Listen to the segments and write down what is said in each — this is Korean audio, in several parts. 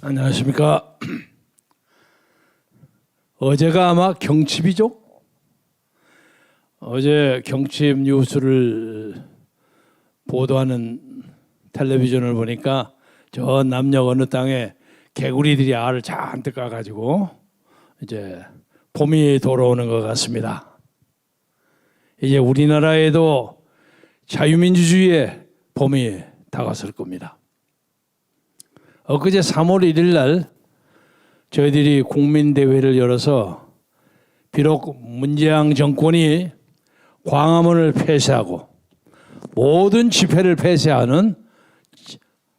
안녕하십니까. 어제가 아마 경칩이죠. 어제 경칩 뉴스를 보도하는 텔레비전을 보니까 저 남녘 어느 땅에 개구리들이 알을 잔뜩 까가지고 이제 봄이 돌아오는 것 같습니다. 이제 우리나라에도 자유민주주의의 봄이 다가설 겁니다. 엊그제 3월 1일 날 저희들이 국민대회를 열어서 비록 문재양 정권이 광화문을 폐쇄하고 모든 집회를 폐쇄하는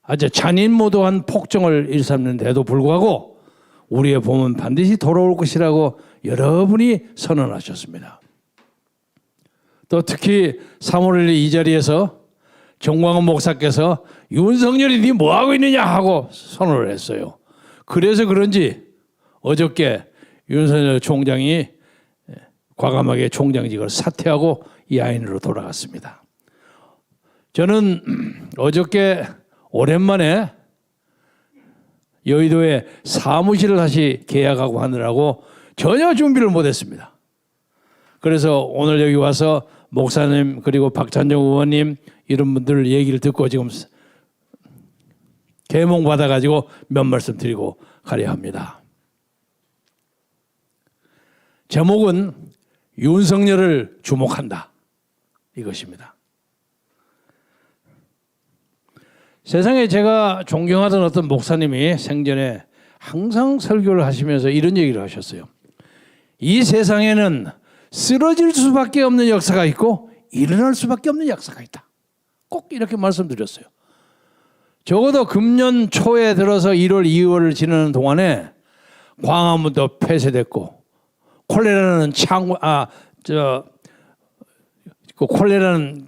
아주 잔인무도한 폭정을 일삼는데도 불구하고 우리의 봄은 반드시 돌아올 것이라고 여러분이 선언하셨습니다. 또 특히 3월 1일 이 자리에서 정광훈 목사께서 윤석열이 네 뭐하고 있느냐 하고 선언을 했어요. 그래서 그런지 어저께 윤석열 총장이 과감하게 총장직을 사퇴하고 야인으로 돌아갔습니다. 저는 어저께 오랜만에 여의도에 사무실을 다시 계약하고 하느라고 전혀 준비를 못했습니다. 그래서 오늘 여기 와서 목사님 그리고 박찬정 의원님 이런 분들 얘기를 듣고 지금 계몽 받아가지고 몇 말씀 드리고 가려 합니다. 제목은 윤석열을 주목한다 이것입니다. 세상에 제가 존경하던 어떤 목사님이 생전에 항상 설교를 하시면서 이런 얘기를 하셨어요. 이 세상에는 쓰러질 수밖에 없는 역사가 있고 일어날 수밖에 없는 역사가 있다. 꼭 이렇게 말씀드렸어요. 적어도 금년 초에 들어서 1월, 2월을 지나는 동안에 광화문도 폐쇄됐고 콜레라는 콜레라는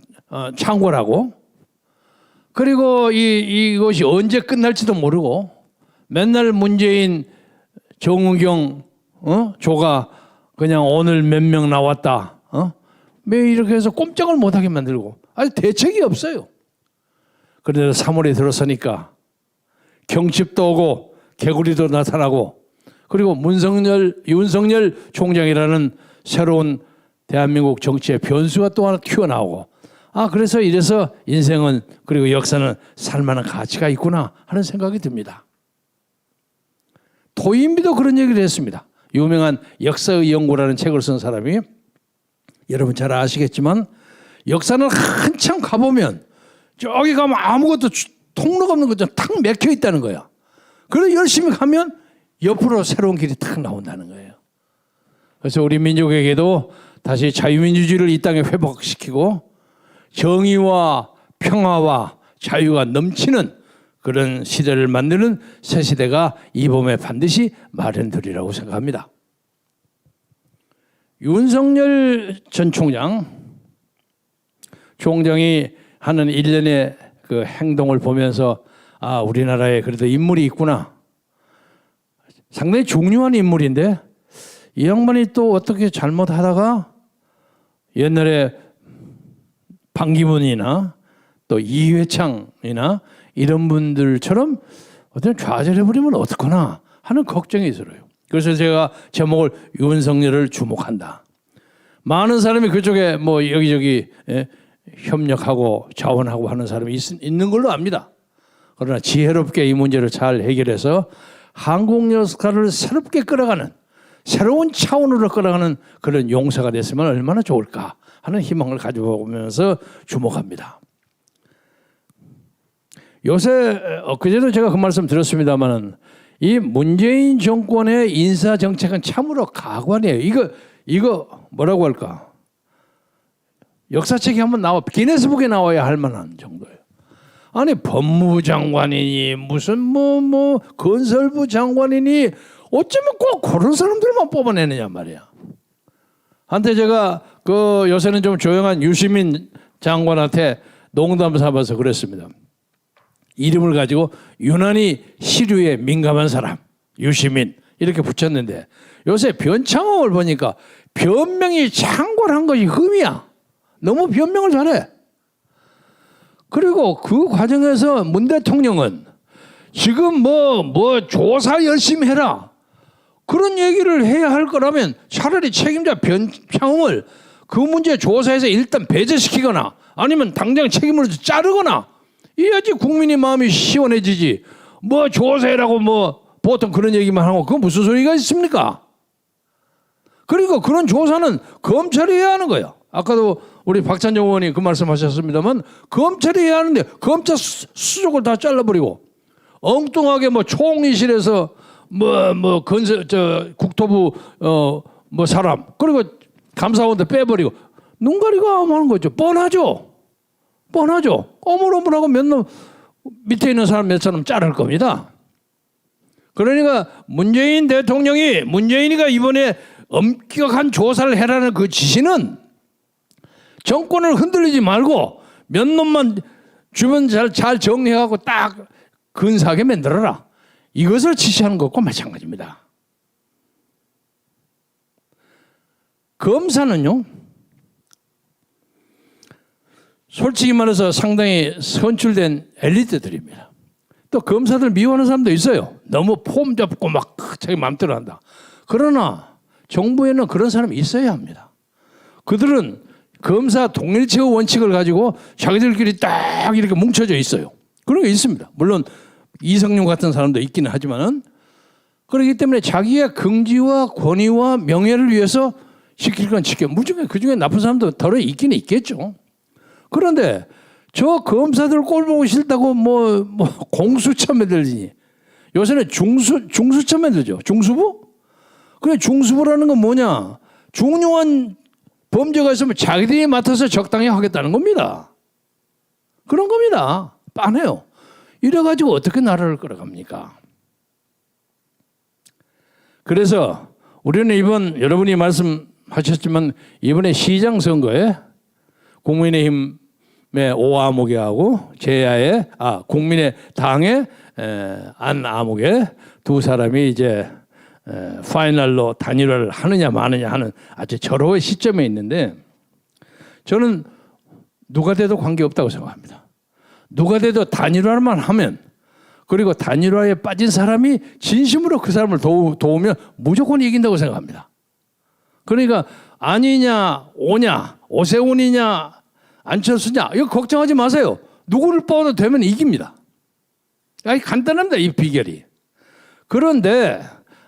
창고라고 그리고 이것이 언제 끝날지도 모르고 맨날 문재인, 정은경, 조가 그냥 오늘 몇 명 나왔다. 매일 이렇게 해서 꼼짝을 못하게 만들고 아니 대책이 없어요. 그런데 3월에 들어서니까 경칩도 오고 개구리도 나타나고 그리고 윤석열 총장이라는 새로운 대한민국 정치의 변수가 또 하나 튀어나오고 그래서 이래서 인생은 그리고 역사는 살만한 가치가 있구나 하는 생각이 듭니다. 토인비도 그런 얘기를 했습니다. 유명한 역사의 연구라는 책을 쓴 사람이 여러분 잘 아시겠지만 역사는 한참 가보면 저기 가면 아무것도 통로가 없는 것처럼 탁 맥혀 있다는 거야. 그래서 열심히 가면 옆으로 새로운 길이 탁 나온다는 거예요. 그래서 우리 민족에게도 다시 자유민주주의를 이 땅에 회복시키고 정의와 평화와 자유가 넘치는 그런 시대를 만드는 새 시대가 이 봄에 반드시 마련되리라고 생각합니다. 윤석열 전 총장이 하는 일련의 그 행동을 보면서 우리나라에 그래도 인물이 있구나. 상당히 중요한 인물인데 이 양반이 또 어떻게 잘못하다가 옛날에 반기문이나 또 이회창이나 이런 분들처럼 어떤 좌절해버리면 어떡하나 하는 걱정이 들어요. 그래서 제가 제목을 윤석열을 주목한다. 많은 사람이 그쪽에 뭐 여기저기 협력하고 자원하고 하는 사람이 있는 걸로 압니다. 그러나 지혜롭게 이 문제를 잘 해결해서 한국 역사를 새롭게 끌어가는 새로운 차원으로 끌어가는 그런 용사가 됐으면 얼마나 좋을까 하는 희망을 가져보면서 주목합니다. 요새 엊그제도 제가 그 말씀 드렸습니다마는 이 문재인 정권의 인사 정책은 참으로 가관이에요. 이거 뭐라고 할까? 역사책이 한번 기네스북에 나와야 할 만한 정도예요. 아니 법무장관이니 무슨 뭐 건설부 장관이니 어쩌면 꼭 그런 사람들만 뽑아내느냐 말이야. 한때 제가 요새는 좀 조용한 유시민 장관한테 농담 삼아서 그랬습니다. 이름을 가지고 유난히 시류에 민감한 사람 유시민 이렇게 붙였는데 요새 변창흠을 보니까 변명이 창궐한 것이 흠이야. 너무 변명을 잘해. 그리고 그 과정에서 문 대통령은 지금 뭐 조사 열심히 해라. 그런 얘기를 해야 할 거라면 차라리 책임자 변창흠을 그 문제 조사에서 일단 배제시키거나 아니면 당장 책임을 자르거나 이래야지 국민의 마음이 시원해지지. 뭐 조사해라고 뭐 보통 그런 얘기만 하고 그건 무슨 소리가 있습니까? 그리고 그런 조사는 검찰이 해야 하는 거예요. 아까도 우리 박찬정 의원이 그 말씀하셨습니다만 검찰이 해야 하는데 검찰 수족을 다 잘라버리고 엉뚱하게 뭐 총리실에서 국토부 뭐 사람 그리고 감사원도 빼버리고 눈 가리고 하는 거죠. 뻔하죠. 어물어물하고 몇 놈 밑에 있는 사람 몇 사람 자를 겁니다. 그러니까 문재인 대통령이 문재인이가 이번에 엄격한 조사를 해라는 그 지시는 정권을 흔들리지 말고 몇 놈만 주변 잘 정리하고 딱 근사하게 만들어라. 이것을 지시하는 것과 마찬가지입니다. 검사는요, 솔직히 말해서 상당히 선출된 엘리트들입니다. 또 검사들 미워하는 사람도 있어요. 너무 폼 잡고 막 자기 마음대로 한다. 그러나 정부에는 그런 사람이 있어야 합니다. 그들은 검사 동일체의 원칙을 가지고 자기들끼리 딱 이렇게 뭉쳐져 있어요. 그런 게 있습니다. 물론 이성룡 같은 사람도 있기는 하지만은 그렇기 때문에 자기의 긍지와 권위와 명예를 위해서 시킬 건 지켜. 무조건 그중에 나쁜 사람도 덜어 있기는 있겠죠. 그런데 저 검사들 꼴 보고 싫다고 뭐 공수처 만들지. 요새는 중수처 만들죠. 중수부? 그래 중수부라는 건 뭐냐? 중요한 범죄가 있으면 자기들이 맡아서 적당히 하겠다는 겁니다. 그런 겁니다. 빤해요. 이래가지고 어떻게 나라를 끌어갑니까? 그래서 우리는 여러분이 말씀하셨지만 이번에 시장 선거에 국민의힘의 오아무개하고 제야의 국민의당의 안아무개 두 사람이 이제 파이널로 단일화를 하느냐 마느냐 하는 아주 절호의 시점에 있는데 저는 누가 돼도 관계없다고 생각합니다. 누가 돼도 단일화만 하면 그리고 단일화에 빠진 사람이 진심으로 그 사람을 도우면 무조건 이긴다고 생각합니다. 그러니까 아니냐 오냐 오세훈이냐 안철수냐 이거 걱정하지 마세요. 누구를 뽑아도 되면 이깁니다. 간단합니다. 이 비결이. 그런데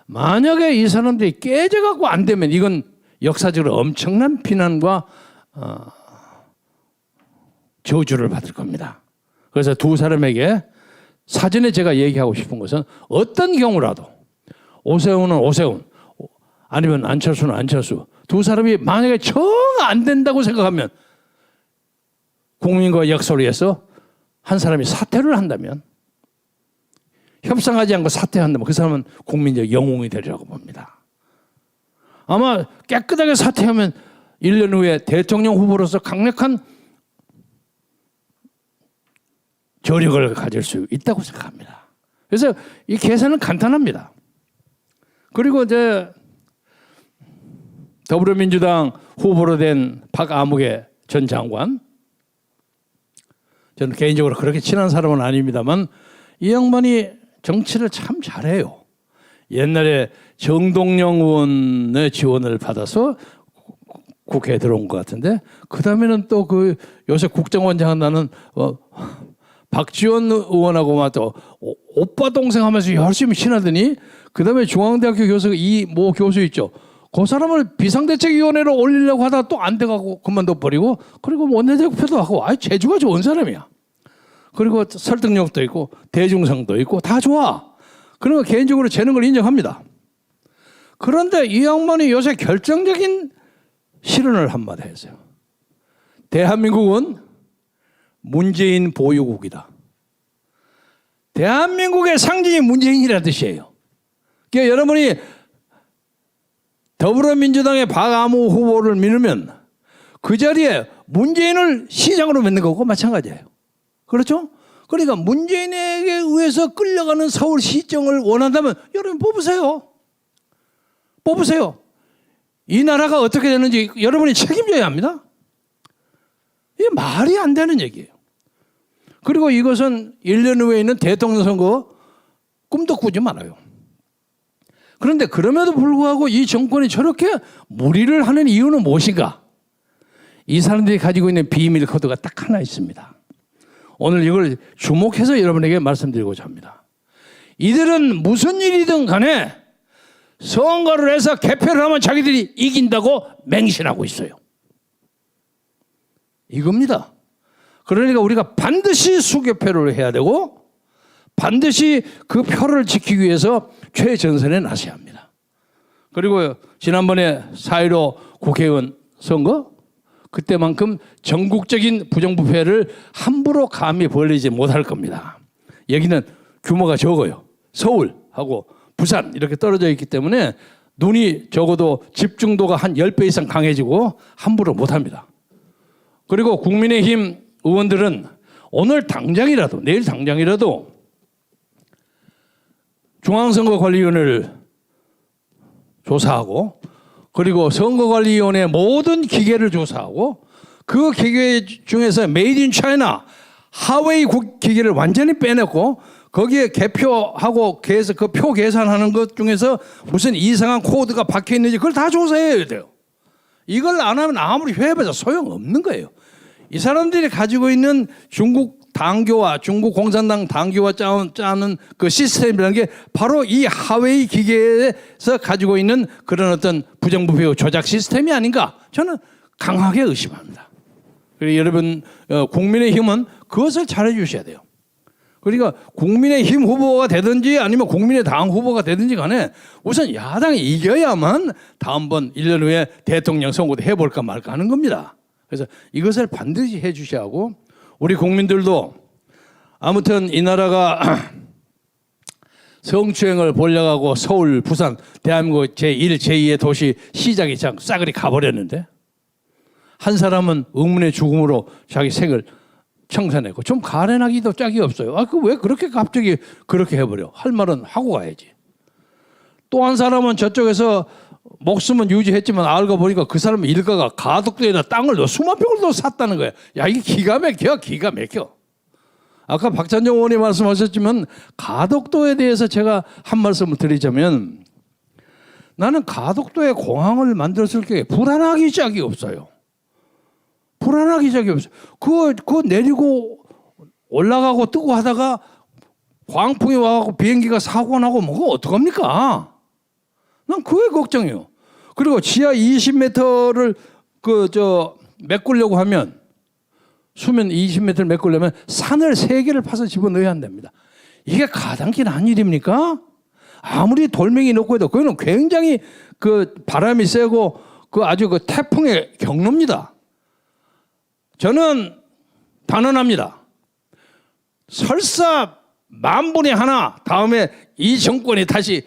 만약에 이 사람들이 깨져갖고 안 되면 이건 역사적으로 엄청난 비난과 저주를 받을 겁니다. 그래서 두 사람에게 사전에 제가 얘기하고 싶은 것은 어떤 경우라도 오세훈은 오세훈 아니면 안철수는 안철수 두 사람이 만약에 정 안 된다고 생각하면 국민과 역소리에서 한 사람이 사퇴를 한다면 협상하지 않고 사퇴한다면 그 사람은 국민적 영웅이 되리라고 봅니다. 아마 깨끗하게 사퇴하면 1년 후에 대통령 후보로서 강력한 저력을 가질 수 있다고 생각합니다. 그래서 이 계산은 간단합니다. 그리고 이제 더불어민주당 후보로 된 박아무개 전 장관, 저는 개인적으로 그렇게 친한 사람은 아닙니다만 이 양반이 정치를 참 잘해요. 옛날에 정동영 의원의 지원을 받아서 국회에 들어온 것 같은데 그 다음에는 또 그 요새 국정원장 한다는 박지원 의원하고 또 오빠 동생 하면서 열심히 친하더니 그 다음에 중앙대학교 교수 이모 교수 있죠. 그 사람을 비상대책위원회로 올리려고 하다가 또 안 돼가고 그만둬 버리고 그리고 원내대표도 하고 재주가 좋은 사람이야. 그리고 설득력도 있고 대중성도 있고 다 좋아. 그런 거 개인적으로 재능을 인정합니다. 그런데 이 양반이 요새 결정적인 실언을 한마디 했어요. 대한민국은 문재인 보유국이다. 대한민국의 상징이 문재인이라는 뜻이에요. 그러니까 여러분이 더불어민주당의 박아무 후보를 믿으면 그 자리에 문재인을 시장으로 만든 거고 마찬가지예요. 그렇죠? 그러니까 문재인에게 의해서 끌려가는 서울시정을 원한다면 여러분 뽑으세요. 뽑으세요. 이 나라가 어떻게 되는지 여러분이 책임져야 합니다. 이게 말이 안 되는 얘기예요. 그리고 이것은 1년 후에 있는 대통령 선거 꿈도 꾸지 말아요. 그런데 그럼에도 불구하고 이 정권이 저렇게 무리를 하는 이유는 무엇인가? 이 사람들이 가지고 있는 비밀 코드가 딱 하나 있습니다. 오늘 이걸 주목해서 여러분에게 말씀드리고자 합니다. 이들은 무슨 일이든 간에 선거를 해서 개표를 하면 자기들이 이긴다고 맹신하고 있어요. 이겁니다. 그러니까 우리가 반드시 수개표를 해야 되고 반드시 그 표를 지키기 위해서 최전선에 나서야 합니다. 그리고 지난번에 4.15 국회의원 선거 그때만큼 전국적인 부정부패를 함부로 감히 벌리지 못할 겁니다. 여기는 규모가 적어요. 서울하고 부산 이렇게 떨어져 있기 때문에 눈이 적어도 집중도가 한 10배 이상 강해지고 함부로 못합니다. 그리고 국민의힘 의원들은 오늘 당장이라도 내일 당장이라도 중앙선거관리위원회를 조사하고 그리고 선거관리위원회 모든 기계를 조사하고 그 기계 중에서 메이드 인 차이나 하웨이 기계를 완전히 빼냈고 거기에 개표하고 그 표 계산하는 것 중에서 무슨 이상한 코드가 박혀 있는지 그걸 다 조사해야 돼요. 이걸 안 하면 아무리 회의해봐도 소용없는 거예요. 이 사람들이 가지고 있는 중국 당교와 중국 공산당 당교와 짜는 그 시스템이라는 게 바로 이 하웨이 기계에서 가지고 있는 그런 어떤 부정부패 조작 시스템이 아닌가 저는 강하게 의심합니다. 그리고 여러분 국민의힘은 그것을 잘해 주셔야 돼요. 그러니까 국민의힘 후보가 되든지 아니면 국민의당 후보가 되든지 간에 우선 야당이 이겨야만 다음번 1년 후에 대통령 선거도 해볼까 말까 하는 겁니다. 그래서 이것을 반드시 해 주셔야 하고 우리 국민들도 아무튼 이 나라가 성추행을 벌려가고 서울, 부산, 대한민국 제1, 제2의 도시 시장이 참 싸그리 가버렸는데 한 사람은 의문의 죽음으로 자기 생을 청산했고 좀 가련하기도 짝이 없어요. 아, 그 왜 그렇게 갑자기 그렇게 해버려? 할 말은 하고 가야지. 또 한 사람은 저쪽에서 목숨은 유지했지만 알고 보니까 그 사람 일가가 가덕도에다 땅을 수만 평을 더 샀다는 거야. 야, 이게 기가 막혀, 기가 막혀. 아까 박찬정 의원이 말씀하셨지만 가덕도에 대해서 제가 한 말씀을 드리자면 나는 가덕도에 공항을 만들었을 게 불안하기 짝이 없어요. 불안하기 짝이 없어요. 그거 내리고 올라가고 뜨고 하다가 광풍이 와서 비행기가 사고 나고 뭐가 어떡합니까? 난 그게 걱정이에요. 그리고 지하 20m를 메꾸려고 하면 수면 20m를 메꾸려면 산을 3개를 파서 집어넣어야 한답니다. 이게 가당키는 한 일입니까? 아무리 돌멩이 넣고 해도 그거는 굉장히 그 바람이 세고 그 아주 그 태풍의 경로입니다. 저는 단언합니다. 설사 만분의 하나 다음에 이 정권이 다시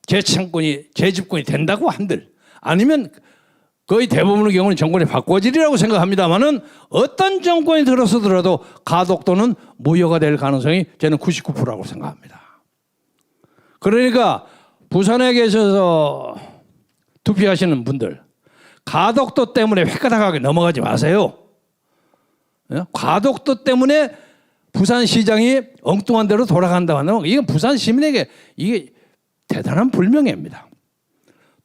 제 집권이 된다고 한들 아니면 거의 대부분의 경우는 정권이 바꿔지리라고 생각합니다만은 어떤 정권이 들어서더라도 가덕도는 무효가 될 가능성이 저는 99%라고 생각합니다. 그러니까 부산에 계셔서 투표하시는 분들 가덕도 때문에 획가닥하게 넘어가지 마세요. 가덕도 때문에 부산시장이 엉뚱한 대로 돌아간다고 하면 이건 부산 시민에게 이게 대단한 불명예입니다.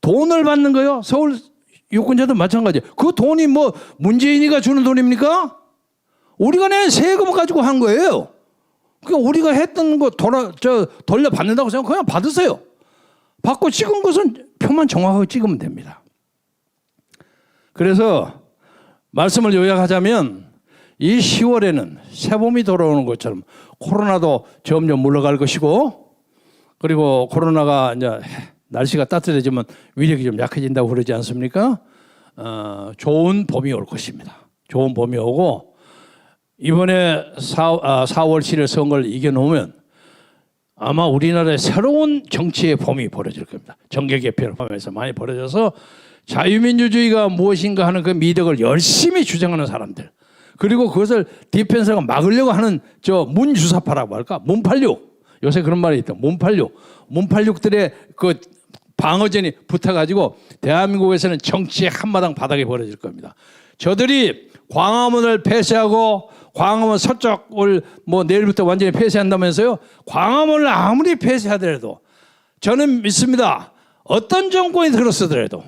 돈을 받는 거요. 서울 유권자도 마찬가지예요. 그 돈이 뭐 문재인이가 주는 돈입니까? 우리가 낸 세금을 가지고 한 거예요. 그러니까 우리가 했던 거 돌려받는다고 생각하면 그냥 받으세요. 받고 찍은 것은 표만 정확하게 찍으면 됩니다. 그래서 말씀을 요약하자면 이 10월에는 새봄이 돌아오는 것처럼 코로나도 점점 물러갈 것이고 그리고 코로나가 이제 날씨가 따뜻해지면 위력이 좀 약해진다고 그러지 않습니까? 좋은 봄이 올 것입니다. 좋은 봄이 오고 이번에 4월 7일 선거를 이겨놓으면 아마 우리나라의 새로운 정치의 봄이 벌어질 겁니다. 정계 개편을 포함해서 많이 벌어져서 자유민주주의가 무엇인가 하는 그 미덕을 열심히 주장하는 사람들 그리고 그것을 디펜스가 막으려고 하는 저 문주사파라고 할까? 문팔육. 요새 그런 말이 있다. 문팔육들의 그 방어전이 붙어가지고 대한민국에서는 정치의 한마당 바닥이 벌어질 겁니다. 저들이 광화문을 폐쇄하고 광화문 서쪽을 뭐 내일부터 완전히 폐쇄한다면서요. 광화문을 아무리 폐쇄하더라도 저는 믿습니다. 어떤 정권이 들었으더라도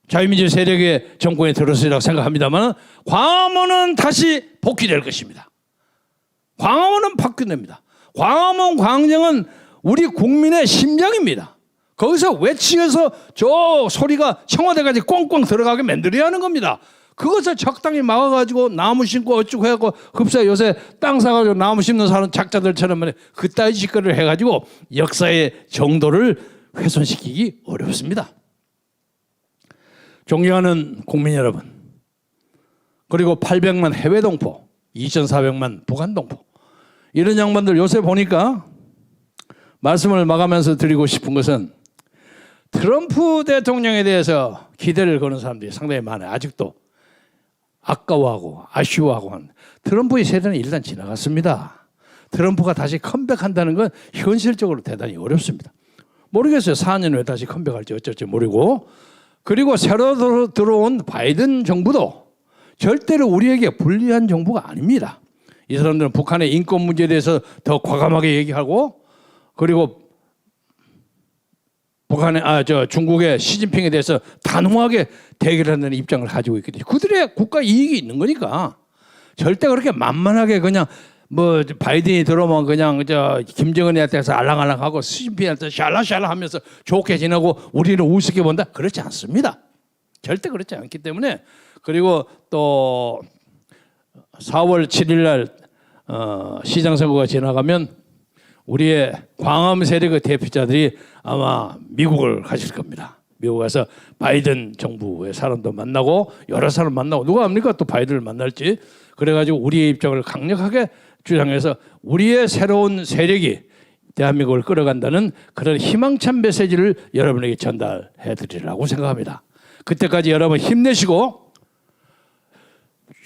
자유민주 세력의 정권이 들었으리라고 생각합니다만 광화문은 다시 복귀될 것입니다. 광화문은 바뀌됩니다. 광화문 광장은 우리 국민의 심장입니다. 거기서 외치면서 저 소리가 청와대까지 꽁꽁 들어가게 만들어야 하는 겁니다. 그것을 적당히 막아가지고 나무 심고 어쩌고 해갖고 흡사 요새 땅 사가지고 나무 심는 사람 작자들처럼 그따위 짓거리를 해가지고 역사의 정도를 훼손시키기 어렵습니다. 존경하는 국민 여러분, 그리고 800만 해외 동포, 2,400만 북한 동포, 이런 양반들 요새 보니까 말씀을 마감하면서 드리고 싶은 것은 트럼프 대통령에 대해서 기대를 거는 사람들이 상당히 많아요. 아직도 아까워하고 아쉬워하고 하는. 트럼프의 세대는 일단 지나갔습니다. 트럼프가 다시 컴백한다는 건 현실적으로 대단히 어렵습니다. 모르겠어요. 4년 후에 다시 컴백할지 어쩔지 모르고. 그리고 새로 들어온 바이든 정부도 절대로 우리에게 불리한 정부가 아닙니다. 이 사람들은 북한의 인권 문제에 대해서 더 과감하게 얘기하고, 그리고 중국의 시진핑에 대해서 단호하게 대결하는 입장을 가지고 있기 때문에 그들의 국가 이익이 있는 거니까 절대 그렇게 만만하게 그냥 뭐 바이든이 들어오면 그냥 김정은한테서 알랑알랑하고 시진핑한테 샬라샬라 하면서 좋게 지내고 우리를 우습게 본다, 그렇지 않습니다. 절대 그렇지 않기 때문에. 그리고 또 4월 7일 날 시장 선거가 지나가면 우리의 광화문 세력의 대표자들이 아마 미국을 가실 겁니다. 미국 가서 바이든 정부의 사람도 만나고 여러 사람 만나고, 누가 압니까 또 바이든을 만날지. 그래가지고 우리의 입장을 강력하게 주장해서 우리의 새로운 세력이 대한민국을 끌어간다는 그런 희망찬 메시지를 여러분에게 전달해 드리려고 생각합니다. 그때까지 여러분 힘내시고,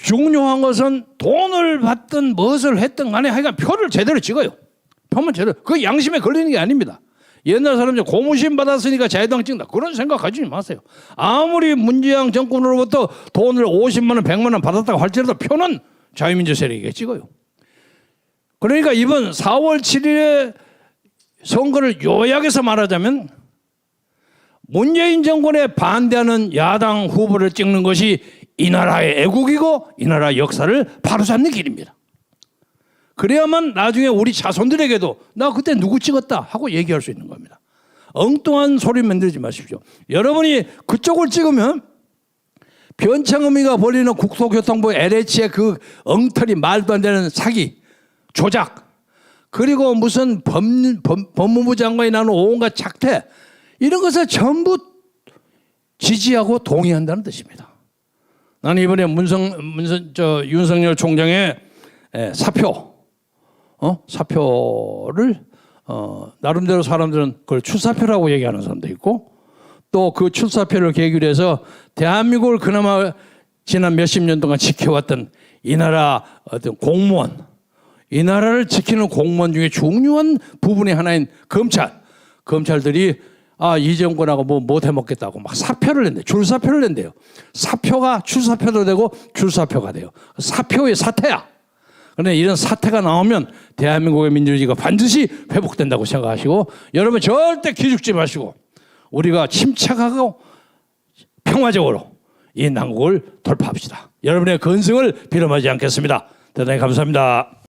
중요한 것은 돈을 받든 무엇을 했든 간에 하여간 표를 제대로 찍어요. 표만 제대로. 그 양심에 걸리는 게 아닙니다. 옛날 사람들 고무신 받았으니까 자유당 찍는다, 그런 생각 가지지 마세요. 아무리 문재인 정권으로부터 돈을 50만 원, 100만 원 받았다고 할지라도 표는 자유민주 세력에게 찍어요. 그러니까 이번 4월 7일에 선거를 요약해서 말하자면 문재인 정권에 반대하는 야당 후보를 찍는 것이 이 나라의 애국이고 이 나라 역사를 바로잡는 길입니다. 그래야만 나중에 우리 자손들에게도 나 그때 누구 찍었다 하고 얘기할 수 있는 겁니다. 엉뚱한 소리 만들지 마십시오. 여러분이 그쪽을 찍으면 변창흠이가 벌리는 국토교통부 LH의 그 엉터리 말도 안 되는 사기, 조작, 그리고 무슨 법무부 장관이 나는 온갖 작태, 이런 것을 전부 지지하고 동의한다는 뜻입니다. 나는 이번에 윤석열 총장의 사표를 나름대로 사람들은 그걸 출사표라고 얘기하는 사람도 있고, 또 그 출사표를 계기로 해서 대한민국을 그나마 지난 몇십 년 동안 지켜왔던 이 나라 어떤 공무원, 이 나라를 지키는 공무원 중에 중요한 부분의 하나인 검찰들이 이 정권하고 뭐 못 해먹겠다고 막 사표를 낸대요. 줄사표를 낸대요. 사표가 출사표도 되고 줄사표가 돼요. 사표의 사태야. 그런데 이런 사태가 나오면 대한민국의 민주주의가 반드시 회복된다고 생각하시고, 여러분 절대 기죽지 마시고 우리가 침착하고 평화적으로 이 난국을 돌파합시다. 여러분의 건승을 빌어마지 않겠습니다. 대단히 감사합니다.